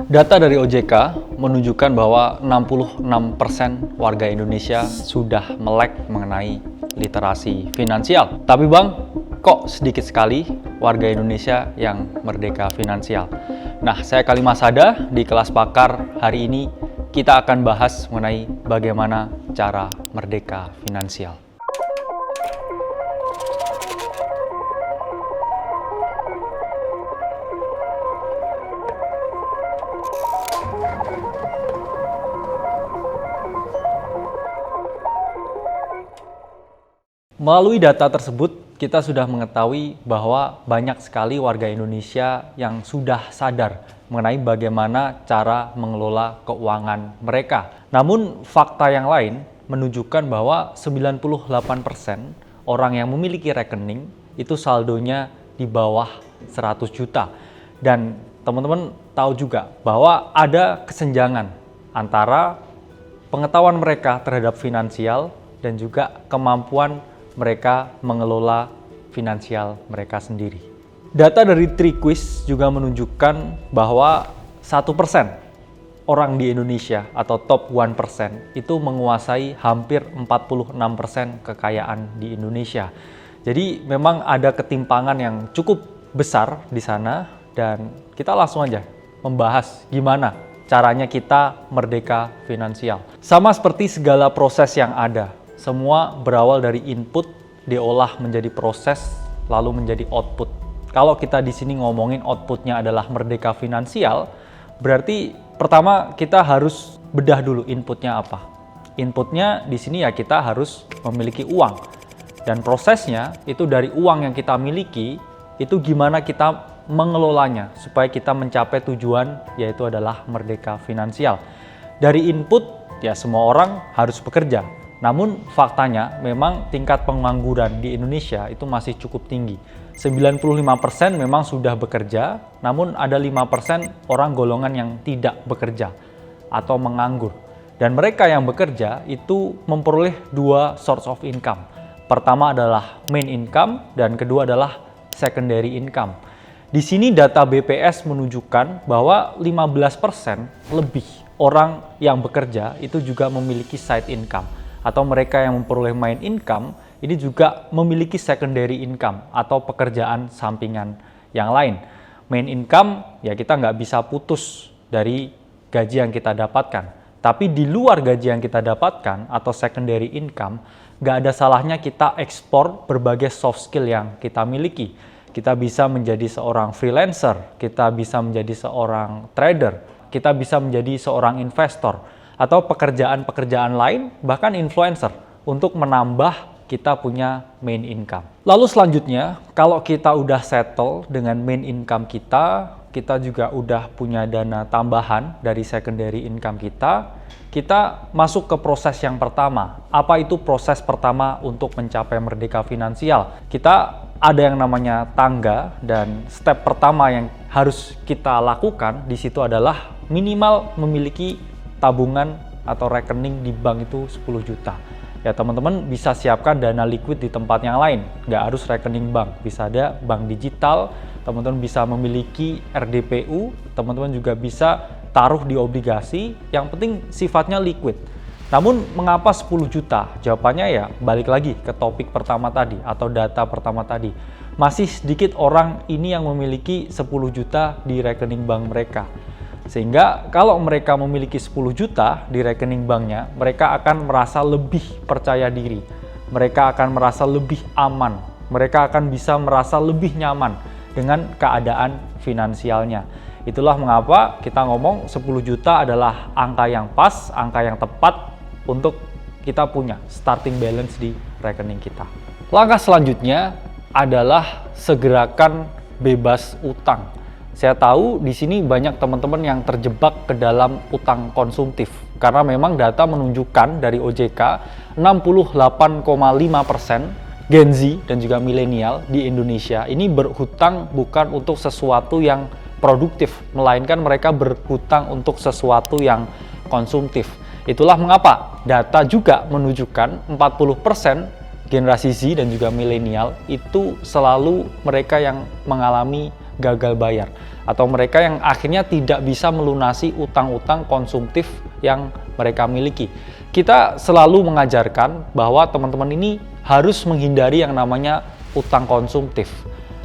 Data dari OJK menunjukkan bahwa 66% warga Indonesia sudah melek mengenai literasi finansial. Tapi Bang, kok sedikit sekali warga Indonesia yang merdeka finansial? Nah, saya Khalil Masada di kelas Pakar hari ini kita akan bahas mengenai bagaimana cara merdeka finansial. Melalui data tersebut, kita sudah mengetahui bahwa banyak sekali warga Indonesia yang sudah sadar mengenai bagaimana cara mengelola keuangan mereka. Namun, fakta yang lain menunjukkan bahwa 98% orang yang memiliki rekening itu saldonya di bawah 100 juta. Dan teman-teman tahu juga bahwa ada kesenjangan antara pengetahuan mereka terhadap finansial dan juga kemampuan mereka mengelola finansial mereka sendiri. Data dari TriQuiz juga menunjukkan bahwa 1% orang di Indonesia atau top 1% itu menguasai hampir 46% kekayaan di Indonesia. Jadi memang ada ketimpangan yang cukup besar di sana dan kita langsung aja membahas gimana caranya kita merdeka finansial. Sama seperti segala proses yang ada. Semua berawal dari input, diolah menjadi proses, lalu menjadi output. Kalau kita di sini ngomongin outputnya adalah merdeka finansial, berarti pertama kita harus bedah dulu inputnya apa. Inputnya di sini ya kita harus memiliki uang. Dan prosesnya itu dari uang yang kita miliki, itu gimana kita mengelolanya supaya kita mencapai tujuan yaitu adalah merdeka finansial. Dari input ya semua orang harus bekerja. Namun faktanya memang tingkat pengangguran di Indonesia itu masih cukup tinggi. 95% memang sudah bekerja, namun ada 5% orang golongan yang tidak bekerja atau menganggur. Dan mereka yang bekerja itu memperoleh dua source of income. Pertama adalah main income dan kedua adalah secondary income. Di sini data BPS menunjukkan bahwa 15% lebih orang yang bekerja itu juga memiliki side income. Atau mereka yang memperoleh main income, ini juga memiliki secondary income atau pekerjaan sampingan yang lain. Main income, ya kita nggak bisa putus dari gaji yang kita dapatkan. Tapi di luar gaji yang kita dapatkan atau secondary income, nggak ada salahnya kita ekspor berbagai soft skill yang kita miliki. Kita bisa menjadi seorang freelancer, kita bisa menjadi seorang trader, kita bisa menjadi seorang investor, atau pekerjaan-pekerjaan lain, bahkan influencer, untuk menambah kita punya main income. Lalu selanjutnya, kalau kita udah settle dengan main income kita juga udah punya dana tambahan dari secondary income kita masuk ke proses yang pertama. Apa itu proses pertama untuk mencapai merdeka finansial? Kita ada yang namanya tangga, dan step pertama yang harus kita lakukan di situ adalah minimal memiliki tabungan atau rekening di bank itu 10 juta. Ya teman-teman bisa siapkan dana liquid di tempat yang lain, nggak harus rekening bank, bisa ada bank digital, teman-teman bisa memiliki RDPU, teman-teman juga bisa taruh di obligasi, yang penting sifatnya liquid. Namun mengapa 10 juta? Jawabannya ya balik lagi ke topik pertama tadi atau data pertama tadi. Masih sedikit orang ini yang memiliki 10 juta di rekening bank mereka. Sehingga kalau mereka memiliki 10 juta di rekening banknya, mereka akan merasa lebih percaya diri. Mereka akan merasa lebih aman. Mereka akan bisa merasa lebih nyaman dengan keadaan finansialnya. Itulah mengapa kita ngomong 10 juta adalah angka yang pas, angka yang tepat untuk kita punya starting balance di rekening kita. Langkah selanjutnya adalah segerakan bebas utang. Saya tahu di sini banyak teman-teman yang terjebak ke dalam utang konsumtif karena memang data menunjukkan dari OJK 68,5% Gen Z dan juga milenial di Indonesia ini berhutang bukan untuk sesuatu yang produktif, melainkan mereka berhutang untuk sesuatu yang konsumtif. Itulah mengapa data juga menunjukkan 40% generasi Z dan juga milenial itu selalu mereka yang mengalami gagal bayar atau mereka yang akhirnya tidak bisa melunasi utang-utang konsumtif yang mereka miliki. Kita selalu mengajarkan bahwa teman-teman ini harus menghindari yang namanya utang konsumtif.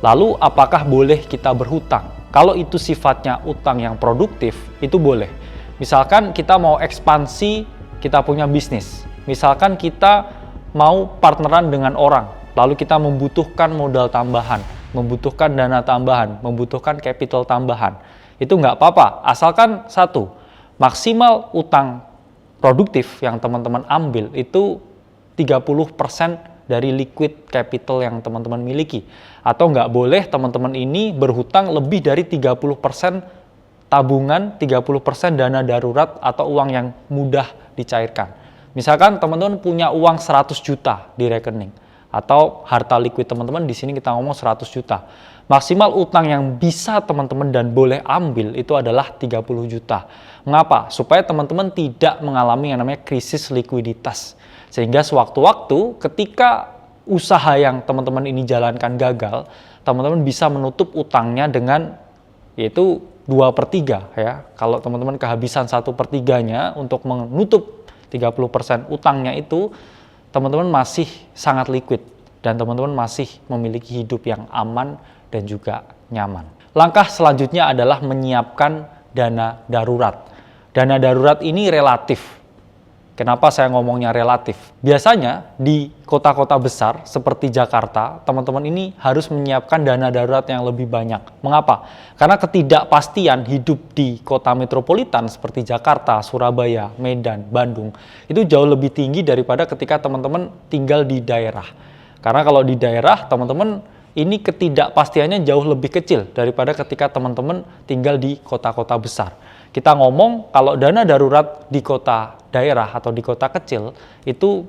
Lalu apakah boleh kita berhutang? Kalau itu sifatnya utang yang produktif, itu boleh. Misalkan kita mau ekspansi, kita punya bisnis. Misalkan kita mau partneran dengan orang, lalu kita membutuhkan modal tambahan, membutuhkan dana tambahan, membutuhkan capital tambahan. Itu nggak apa-apa, asalkan satu, maksimal utang produktif yang teman-teman ambil itu 30% dari liquid capital yang teman-teman miliki. Atau nggak boleh teman-teman ini berhutang lebih dari 30% tabungan, 30% dana darurat atau uang yang mudah dicairkan. Misalkan teman-teman punya uang 100 juta di rekening atau harta liquid teman-teman, di sini kita ngomong 100 juta. Maksimal utang yang bisa teman-teman dan boleh ambil itu adalah 30 juta. Mengapa? Supaya teman-teman tidak mengalami yang namanya krisis likuiditas. Sehingga sewaktu-waktu ketika usaha yang teman-teman ini jalankan gagal, teman-teman bisa menutup utangnya dengan yaitu 2/3 ya. Kalau teman-teman kehabisan 1/3-nya untuk menutup 30% utangnya itu, teman-teman masih sangat liquid dan teman-teman masih memiliki hidup yang aman dan juga nyaman. Langkah selanjutnya adalah menyiapkan dana darurat. Dana darurat ini relatif. Kenapa saya ngomongnya relatif? Biasanya di kota-kota besar seperti Jakarta, teman-teman ini harus menyiapkan dana darurat yang lebih banyak. Mengapa? Karena ketidakpastian hidup di kota metropolitan seperti Jakarta, Surabaya, Medan, Bandung, itu jauh lebih tinggi daripada ketika teman-teman tinggal di daerah. Karena kalau di daerah, teman-teman ini ketidakpastiannya jauh lebih kecil daripada ketika teman-teman tinggal di kota-kota besar. Kita ngomong kalau dana darurat di kota daerah atau di kota kecil itu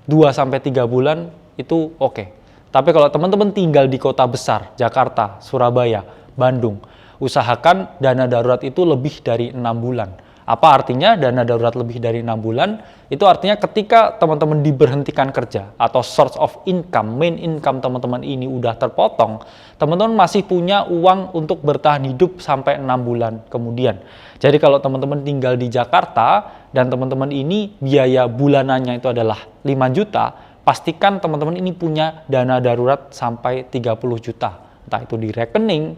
2-3 bulan itu oke. Tapi kalau teman-teman tinggal di kota besar, Jakarta, Surabaya, Bandung, usahakan dana darurat itu lebih dari 6 bulan. Apa artinya dana darurat lebih dari 6 bulan? Itu artinya ketika teman-teman diberhentikan kerja atau source of income, main income teman-teman ini udah terpotong, teman-teman masih punya uang untuk bertahan hidup sampai 6 bulan kemudian. Jadi kalau teman-teman tinggal di Jakarta dan teman-teman ini biaya bulanannya itu adalah 5 juta, pastikan teman-teman ini punya dana darurat sampai 30 juta. Entah itu di rekening,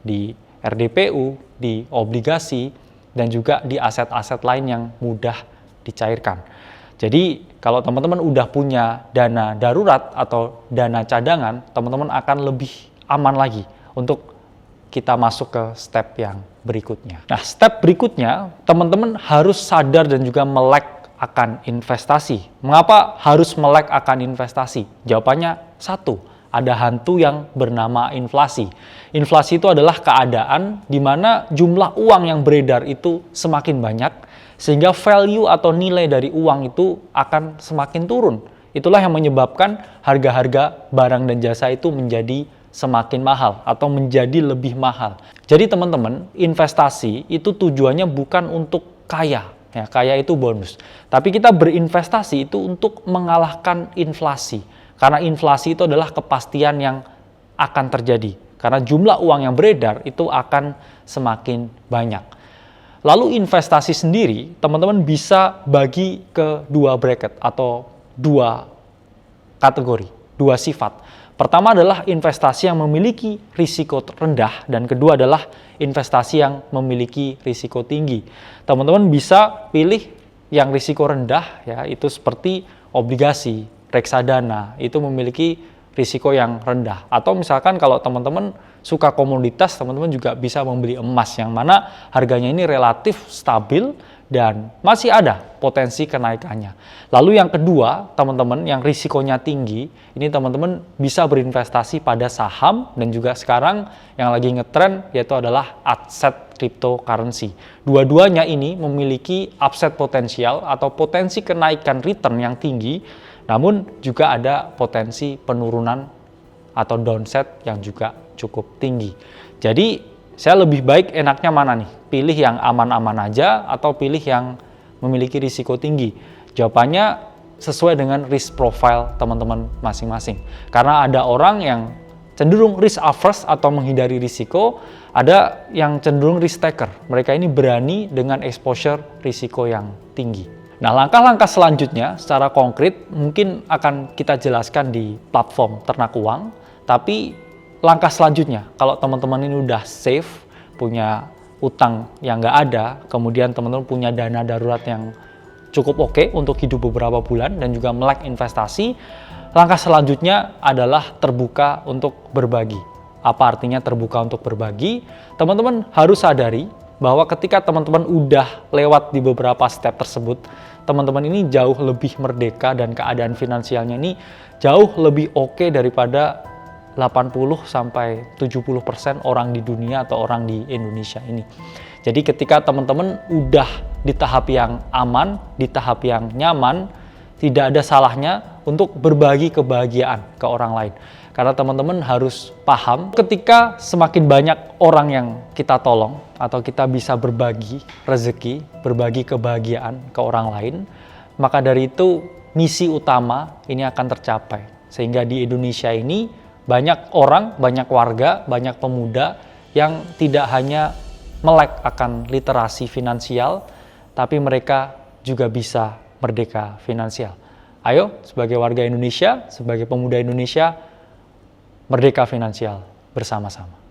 di RDPU, di obligasi, dan juga di aset-aset lain yang mudah dicairkan. Jadi kalau teman-teman udah punya dana darurat atau dana cadangan, teman-teman akan lebih aman lagi untuk kita masuk ke step yang berikutnya. Nah, step berikutnya, teman-teman harus sadar dan juga melek akan investasi. Mengapa harus melek akan investasi? Jawabannya satu, ada hantu yang bernama inflasi. Inflasi itu adalah keadaan di mana jumlah uang yang beredar itu semakin banyak, sehingga value atau nilai dari uang itu akan semakin turun. Itulah yang menyebabkan harga-harga barang dan jasa itu menjadi semakin mahal atau menjadi lebih mahal. Jadi teman-teman, investasi itu tujuannya bukan untuk kaya. Ya, kaya itu bonus. Tapi kita berinvestasi itu untuk mengalahkan inflasi. Karena inflasi itu adalah kepastian yang akan terjadi. Karena jumlah uang yang beredar itu akan semakin banyak. Lalu investasi sendiri, teman-teman bisa bagi ke 2 bracket atau 2 kategori, 2 sifat. Pertama adalah investasi yang memiliki risiko rendah dan kedua adalah investasi yang memiliki risiko tinggi. Teman-teman bisa pilih yang risiko rendah, ya, itu seperti obligasi, reksadana, itu memiliki risiko yang rendah. Atau misalkan kalau teman-teman suka komoditas, teman-teman juga bisa membeli emas yang mana harganya ini relatif stabil dan masih ada potensi kenaikannya. Lalu yang kedua, teman-teman yang risikonya tinggi, ini teman-teman bisa berinvestasi pada saham dan juga sekarang yang lagi ngetren yaitu adalah aset cryptocurrency. Dua-duanya ini memiliki upside potensial atau potensi kenaikan return yang tinggi, namun juga ada potensi penurunan atau downside yang juga cukup tinggi. Jadi saya lebih baik enaknya mana nih? Pilih yang aman-aman aja atau pilih yang memiliki risiko tinggi? Jawabannya sesuai dengan risk profile teman-teman masing-masing. Karena ada orang yang cenderung risk averse atau menghindari risiko, ada yang cenderung risk taker. Mereka ini berani dengan exposure risiko yang tinggi. Nah, langkah-langkah selanjutnya secara konkret mungkin akan kita jelaskan di platform Ternak Uang, tapi langkah selanjutnya kalau teman-teman ini udah safe, punya utang yang nggak ada, kemudian teman-teman punya dana darurat yang cukup oke untuk hidup beberapa bulan dan juga melek investasi, langkah selanjutnya adalah terbuka untuk berbagi. Apa artinya terbuka untuk berbagi? Teman-teman harus sadari bahwa ketika teman-teman udah lewat di beberapa step tersebut, teman-teman ini jauh lebih merdeka dan keadaan finansialnya ini jauh lebih oke daripada 80-70% orang di dunia atau orang di Indonesia ini. Jadi ketika teman-teman udah di tahap yang aman, di tahap yang nyaman, tidak ada salahnya untuk berbagi kebahagiaan ke orang lain. Karena teman-teman harus paham ketika semakin banyak orang yang kita tolong atau kita bisa berbagi rezeki, berbagi kebahagiaan ke orang lain, maka dari itu misi utama ini akan tercapai. Sehingga di Indonesia ini banyak orang, banyak warga, banyak pemuda yang tidak hanya melek akan literasi finansial, tapi mereka juga bisa merdeka finansial. Ayo, sebagai warga Indonesia, sebagai pemuda Indonesia, merdeka finansial bersama-sama.